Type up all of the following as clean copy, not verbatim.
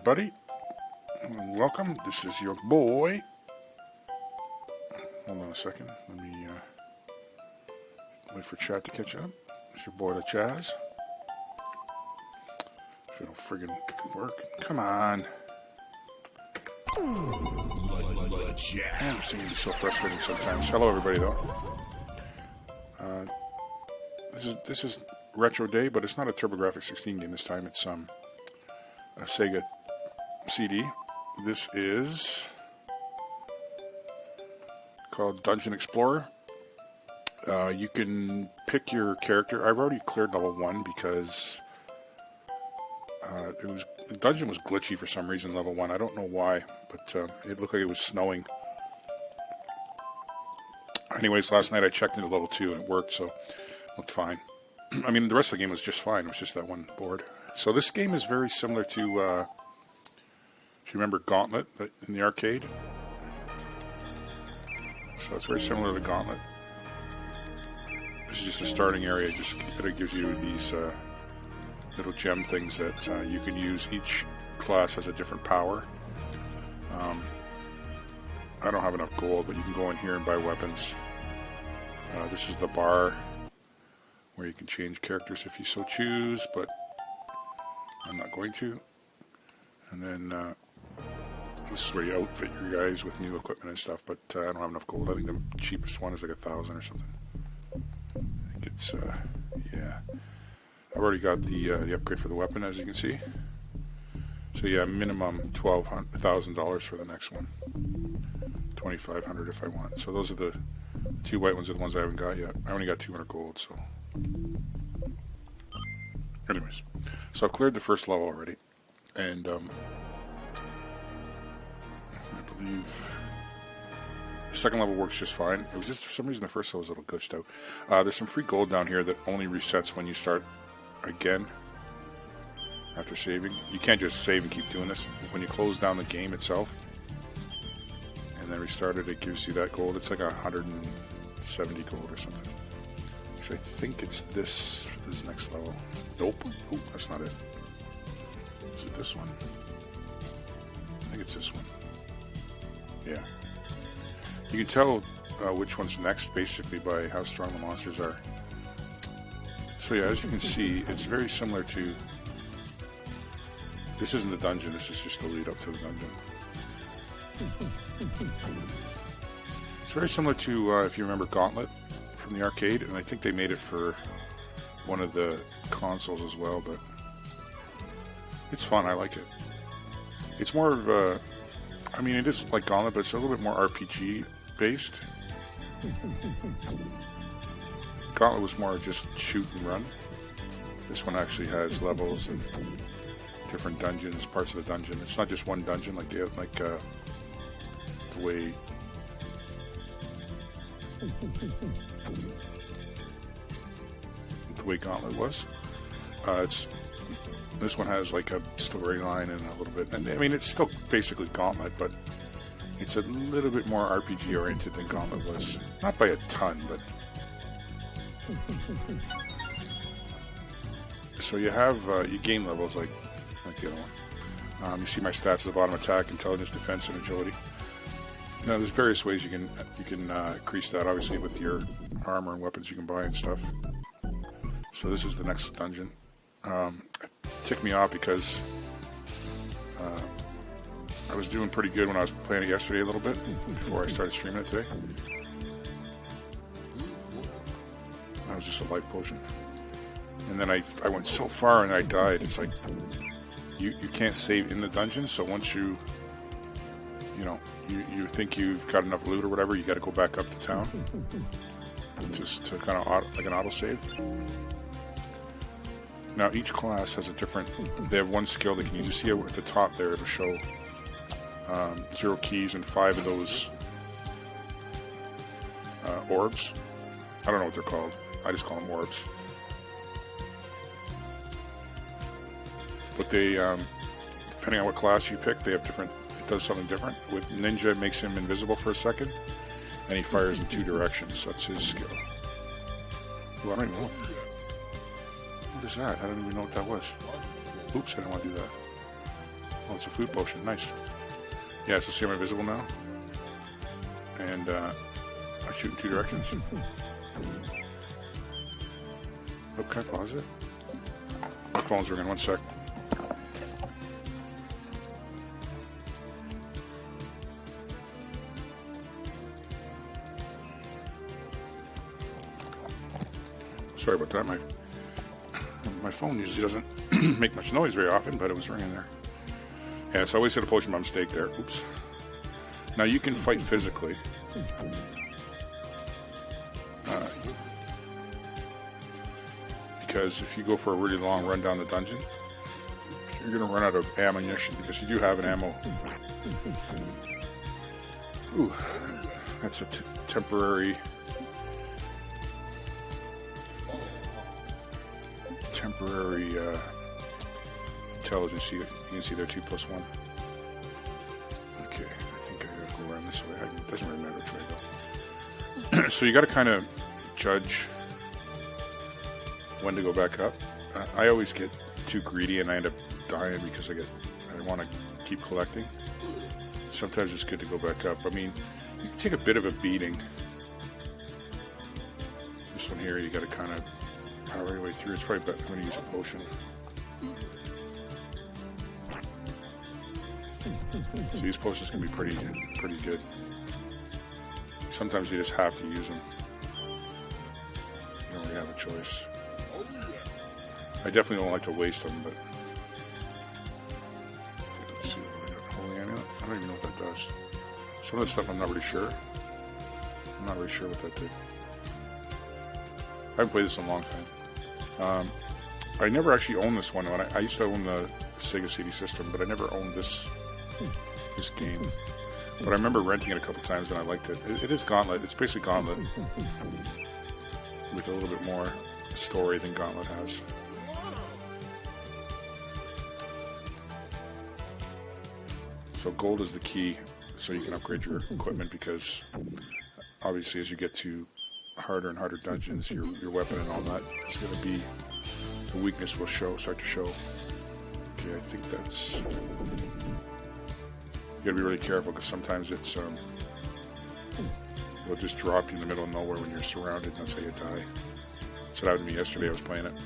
everybody. Welcome. This is your boy. Hold on a second. Let me wait for chat to catch up. It's your boy, the Chaz. If it'll friggin' work. Come on. Man, this thing is so frustrating sometimes. Hello, everybody, though. This is Retro Day, but it's not a TurboGrafx 16 game this time. It's a Sega CD. This is called Dungeon Explorer. You can pick your character. I've already cleared level 1 because the dungeon was glitchy for some reason, level 1. I don't know why, but it looked like it was snowing. Anyways, last night I checked into level 2 and it worked, so it looked fine. I mean, the rest of the game was just fine. It was just that one board. So this game is very similar to, if you remember Gauntlet in the arcade. So it's very similar to Gauntlet. This is just a starting area. It gives you these little gem things that you can use. Each class has a different power. I don't have enough gold, but you can go in here and buy weapons. This is the bar where you can change characters if you so choose, but I'm not going to. And then this is where you outfit your guys with new equipment and stuff, but I don't have enough gold. I think the cheapest one is like 1,000 or something. I think it's, yeah. I've already got the upgrade for the weapon, as you can see. So yeah, minimum $1,000 for the next one. $2,500 if I want. So those are the two white ones are the ones I haven't got yet. I only got 200 gold, so. Anyways, so I've cleared the first level already, and I believe the second level works just fine. It was just for some reason the first level was a little glitched out. There's some free gold down here that only resets when you start again after saving. You can't just save and keep doing this. When you close down the game itself and then restart it, it gives you that gold. It's like 170 gold or something. So I think it's this next level. Nope. Oop, that's not it. Is it this one? I think it's this one. Yeah. You can tell which one's next basically by how strong the monsters are. So yeah, as you can see, it's very similar to... This isn't the dungeon, this is just the lead up to the dungeon. It's very similar to, if you remember Gauntlet from the arcade, and I think they made it for one of the consoles as well, but it's fun, I like it. It's more of a... I mean, it is like Gauntlet, but it's a little bit more RPG based. Gauntlet was more just shoot and run. This one actually has levels and different dungeons, parts of the dungeon. It's not just one dungeon like the way Gauntlet was. This one has like a storyline and a little bit, and I mean it's still basically Gauntlet, but it's a little bit more RPG oriented than Gauntlet was. Not by a ton, but so you have you gain levels like the other one. You see my stats at the bottom: attack, intelligence, defense, and agility. Now there's various ways you can increase that. Obviously with your armor and weapons you can buy and stuff. So this is the next dungeon. It ticked me off because I was doing pretty good when I was playing it yesterday a little bit before I started streaming it today. That was just a life potion. And then I went so far and I died. It's like you can't save in the dungeon, so once you think you've got enough loot or whatever, you got to go back up to town just to kind of like an autosave. Now each class has a different. They have one skill they can use. You see at the top there, it'll show 0 keys and 5 of those orbs. I don't know what they're called. I just call them orbs. But they, depending on what class you pick, they have different. It does something different. With Ninja, it makes him invisible for a second, and he fires in 2 directions. That's his skill. Well, I don't even know. What is that? I don't even know what that was. Oops, I didn't want to do that. Oh, it's a food potion. Nice. Yeah, so see I'm invisible now. And I shoot in 2 directions. Oh, can I pause it? My phone's ringing. 1 sec. Sorry about that. My phone usually doesn't make much noise very often, but it was ringing there. Yeah, so I wasted a potion by mistake there. Oops. Now you can fight physically. Because if you go for a really long run down the dungeon, you're going to run out of ammunition because you do have an ammo. Ooh, that's a temporary intelligence. You can see there 2 + 1. Okay, I think I gotta go around this way. It doesn't really matter which way I go. So you got to kind of judge when to go back up. I always get too greedy and I end up dying because I want to keep collecting. Sometimes it's good to go back up. I mean, you can take a bit of a beating. This one here, you got to kind of power your way through. It's probably better when you use a potion. So these potions can be pretty good. Sometimes you just have to use them. You don't really have a choice. I definitely don't like to waste them, but let's see. Holy amulet? I don't even know what that does. Some of the stuff I'm not really sure. I'm not really sure what that did. I haven't played this in a long time. I never actually owned this one. I used to own the Sega CD system, but I never owned this game. But I remember renting it a couple times and I liked it. It is Gauntlet. It's basically Gauntlet with a little bit more story than Gauntlet has. So gold is the key so you can upgrade your equipment, because obviously as you get to harder and harder dungeons, your weapon and all that is going to be, the weakness will start to show. Okay, I think that's... You gotta be really careful because sometimes it'll just drop you in the middle of nowhere when you're surrounded, and that's how you die. So that happened to me yesterday. I was playing it.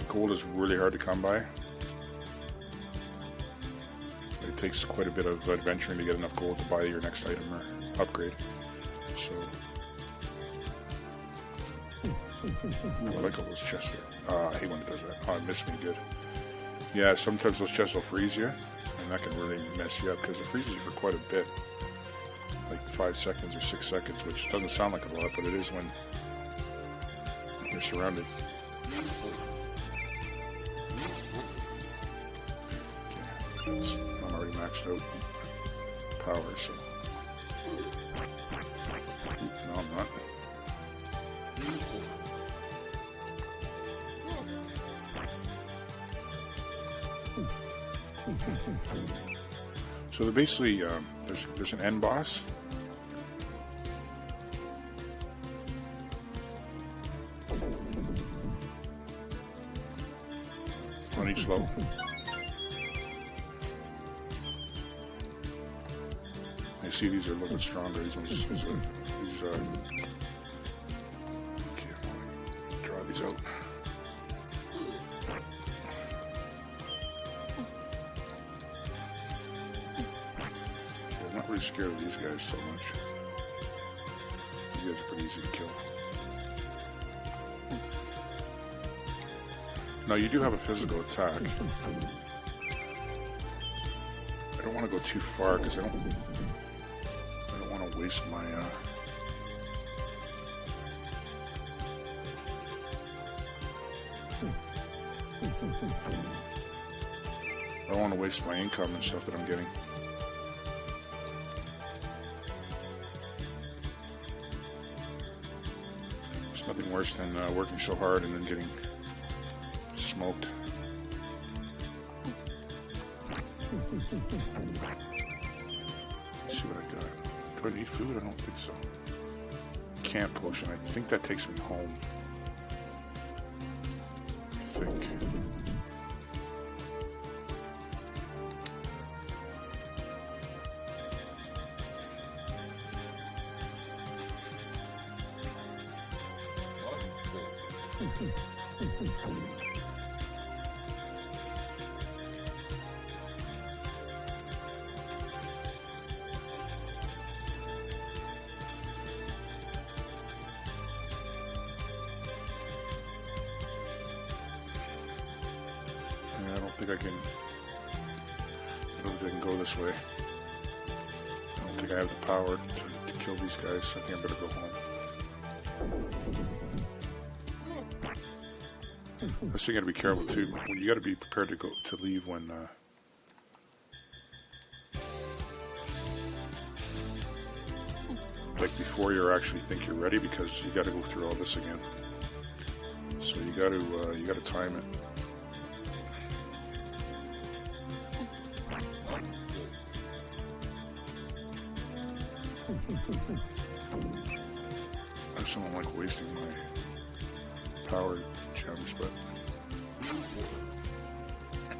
Gold is really hard to come by. It takes quite a bit of adventuring to get enough gold to buy your next item or upgrade. So, I like all those chests there. I hate when it does that. Oh, it missed me good. Yeah, sometimes those chests will freeze you, and that can really mess you up because it freezes you for quite a bit. Like 5 seconds or 6 seconds, which doesn't sound like a lot, but it is when you're surrounded. Okay, I'm already maxed out power, so... No, I'm not. So basically, there's an end boss. On each level. I see these are a little bit stronger. These ones, okay, I want to draw these out. Scared of these guys so much. These guys are pretty easy to kill. Now you do have a physical attack. I don't want to go too far because I don't want to waste my I don't want to waste my income and stuff that I'm getting. Nothing worse than working so hard and then getting smoked. Let's see what I got. Do I need food? I don't think so. Camp potion. I think that takes me home. I think. I don't think I can go this way. I don't think I have the power to kill these guys, so I think I better go home. This thing, you gotta be careful too. You gotta be prepared to leave when like before you actually think you're ready, because you gotta go through all this again. So you gotta time it. I just don't like wasting my power gems, but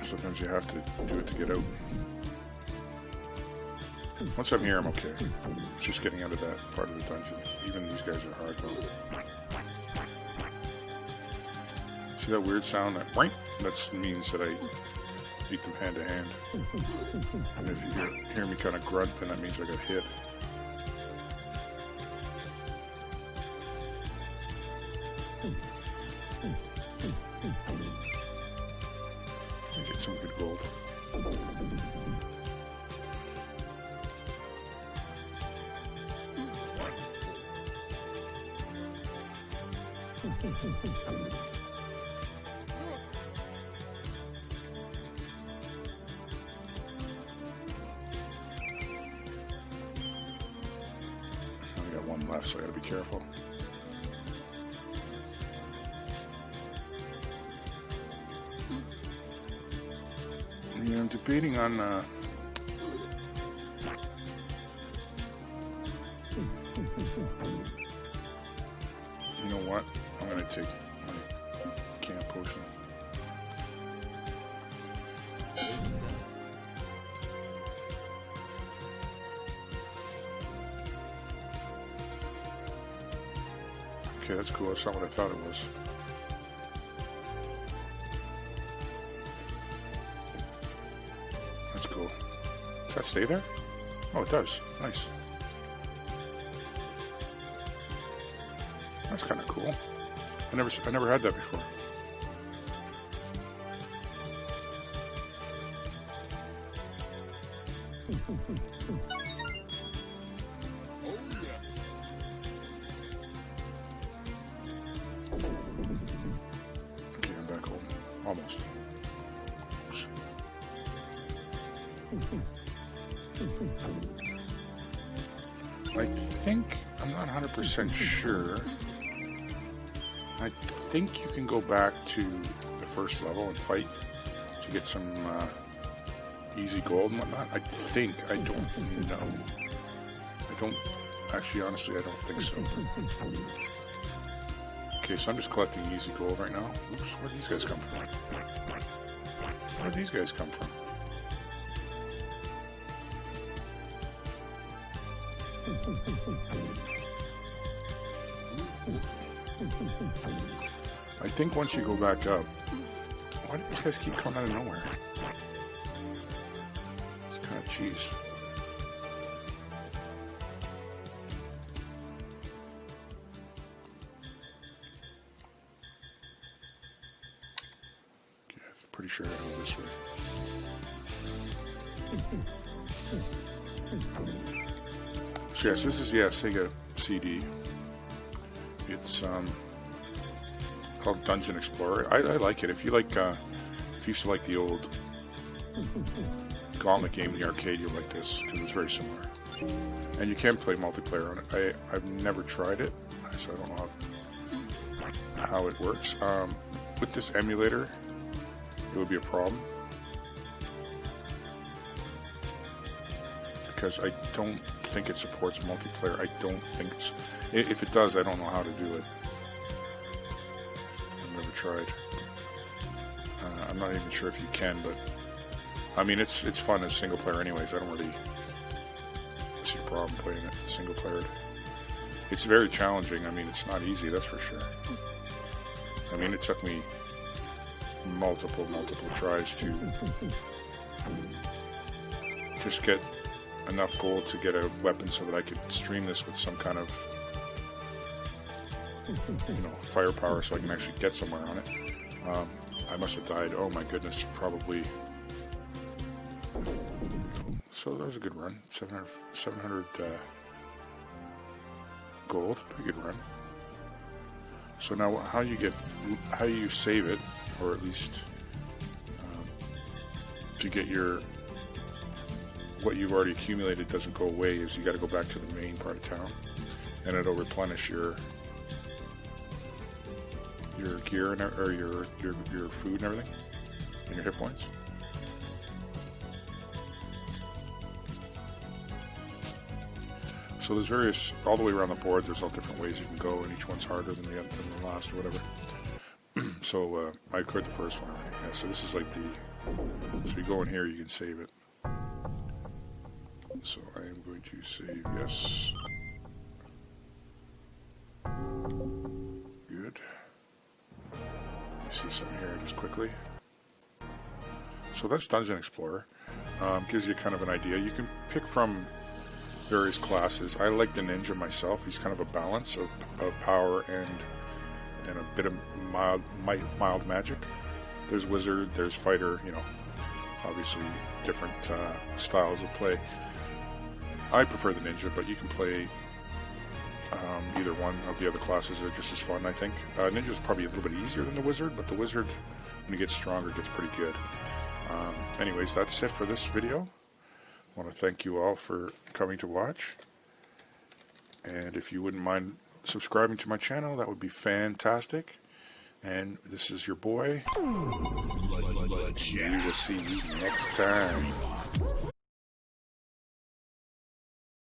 sometimes you have to do it to get out. Once I'm here, I'm okay. It's just getting out of that part of the dungeon. Even these guys are hard though. See that weird sound? That means that I beat them hand to hand. And if you hear me kind of grunt, then that means I got hit. Get some good gold. I got one left, so I gotta be careful. Yeah, I'm debating on you know what? I'm gonna take my camp potion. Okay, that's cool. That's not what I thought it was. That's cool. Does that stay there? Oh, it does. Nice. That's kind of cool. I never had that before. Okay, I'm back home. Almost. I think, I'm not 100% sure. I think you can go back to the first level and fight to get some easy gold and whatnot. I think. I don't know. Actually, honestly, I don't think so. Okay, so I'm just collecting easy gold right now. Oops, where do these guys come from? Where do these guys come from? I think once you go back up, why do these guys keep coming out of nowhere? It's kind of cheese. Okay, I'm pretty sure I gotta go this way. So yes, this is Sega CD. It's called Dungeon Explorer. I like it. If you used to like the old Gauntlet game in the arcade, you'll like this because it's very similar. And you can play multiplayer on it. I've never tried it, so I don't know how it works. With this emulator, it would be a problem because I don't think it supports multiplayer. I don't think so. If it does, I don't know how to do it. I've never tried. I'm not even sure if you can, but I mean, it's fun as single player anyways. I don't really see a problem playing it single player. It's very challenging. I mean, it's not easy, that's for sure. I mean, it took me multiple tries to just get enough gold to get a weapon so that I could stream this with some kind of, firepower so I can actually get somewhere on it. I must have died, oh my goodness, probably. So that was a good run. 700 gold, pretty good run. So now how you save it, or at least to get what you've already accumulated doesn't go away, is you got to go back to the main part of town, and it'll replenish your gear or your food and everything, and your hit points. So there's various, all the way around the board, there's all different ways you can go, and each one's harder than the last or whatever. So I cleared the first one already. Yeah, so this is like so you go in here, you can save it. So I am going to save yes. Good. Let me see something here just quickly. So that's Dungeon Explorer. Gives you kind of an idea. You can pick from various classes. I like the ninja myself. He's kind of a balance of power and a bit of mild magic. There's wizard, there's fighter, obviously different styles of play. I prefer the ninja, but you can play either one of the other classes. They're just as fun, I think. Ninja's probably a little bit easier than the wizard, but the wizard, when he gets stronger, gets pretty good. Anyways, that's it for this video. I want to thank you all for coming to watch. And if you wouldn't mind subscribing to my channel, that would be fantastic. And this is your boy. We will see you next time.